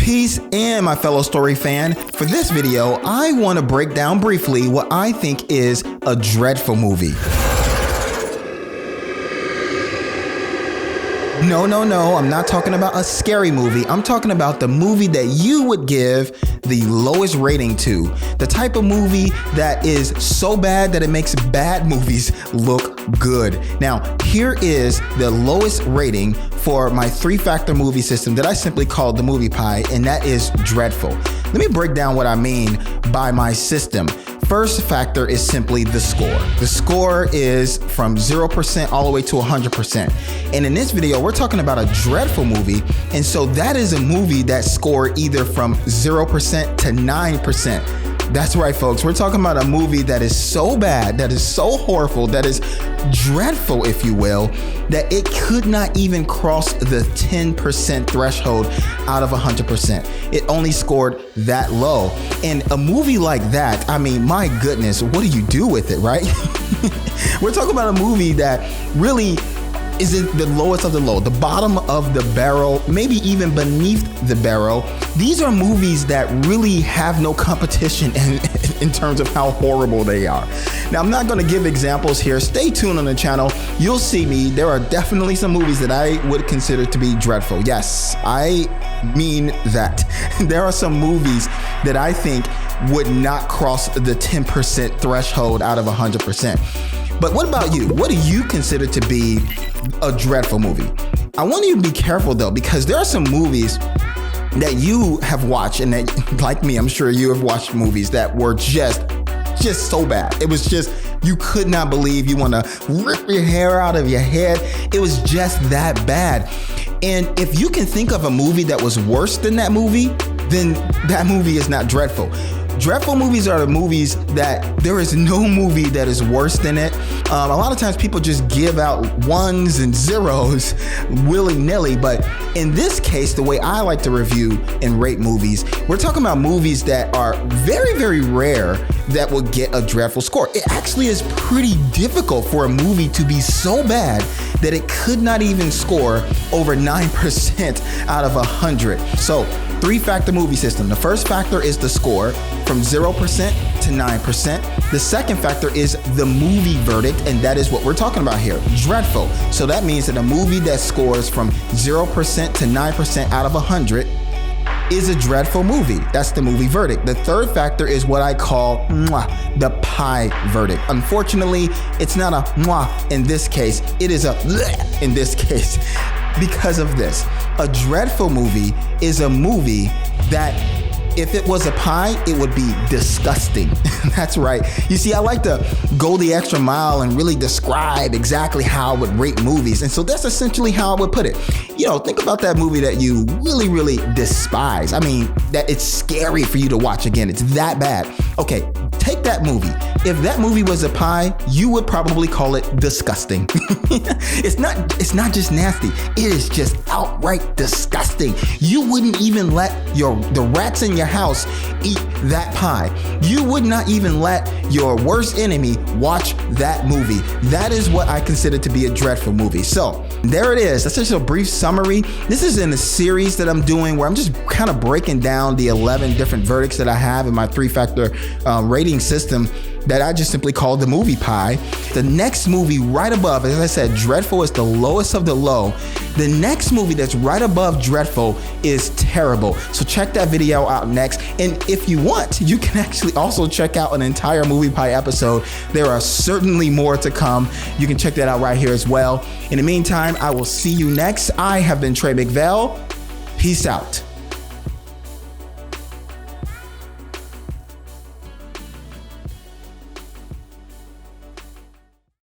Peace and my fellow story fan. For this video, I want to break down briefly what I think is a dreadful movie. No, I'm not talking about a scary movie. I'm talking about the movie that you would give the lowest rating to. The type of movie that is so bad that it makes bad movies look good. Now, here is the lowest rating for my 3-factor movie system that I simply call the movie pie, and that is dreadful. Let me break down what I mean by my system. First factor is simply the score. The score is from 0% all the way to 100%. And in this video, we're talking about a dreadful movie. And so that is a movie that scored either from 0% to 9%. That's right, folks. We're talking about a movie that is so bad, that is so horrible, that is dreadful, if you will, that it could not even cross the 10% threshold out of 100%. It only scored that low. And a movie like that, I mean, my goodness, what do you do with it, right? We're talking about a movie that really is it the lowest of the low, the bottom of the barrel, maybe even beneath the barrel. These are movies that really have no competition in terms of how horrible they are. Now, I'm not going to give examples here. Stay tuned on the channel. You'll see me. There are definitely some movies that I would consider to be dreadful. Yes, I mean that. There are some movies that I think would not cross the 10% threshold out of 100%. But what about you? What do you consider to be a dreadful movie? I want you to be careful though, because there are some movies that you have watched, and that, like me, I'm sure you have watched movies that were just so bad. It was just, you could not believe, you want to rip your hair out of your head. It was just that bad. And if you can think of a movie that was worse than that movie, then that movie is not dreadful. Dreadful movies are the movies that there is no movie that is worse than it. A lot of times people just give out ones and zeros willy-nilly, but in this case, the way I like to review and rate movies, we're talking about movies that are very, very rare that will get a dreadful score. It actually is pretty difficult for a movie to be so bad that it could not even score over 9% out of 100. So, 3-factor movie system. The first factor is the score from 0% to 9%. The second factor is the movie verdict, and that is what we're talking about here, dreadful. So that means that a movie that scores from 0% to 9% out of 100 is a dreadful movie. That's the movie verdict. The third factor is what I call the pie verdict. Unfortunately, it's not a in this case. It is a in this case. Because of this, a dreadful movie is a movie that if it was a pie, it would be disgusting. That's right. You see, I like to go the extra mile and really describe exactly how I would rate movies. And so that's essentially how I would put it. You know, think about that movie that you really, really despise. I mean, that it's scary for you to watch again. It's that bad. Okay, take that movie. If that movie was a pie, you would probably call it disgusting. It's not just nasty. It is just outright disgusting. You wouldn't even let the rats in your house eat that pie. You would not even let your worst enemy watch that movie. That is what I consider to be a dreadful movie. So there it is. That's just a brief summary. This is in a series that I'm doing where I'm just kind of breaking down the 11 different verdicts that I have in my 3-factor rating system that I just simply call the movie pie. The next movie right above, as I said, dreadful is the lowest of the low. The next movie that's right above dreadful is terrible. So check that video out next. And if you want, you can actually also check out an entire movie pie episode. There are certainly more to come. You can check that out right here as well. In the meantime, I will see you next. I have been MacVelle. Peace out.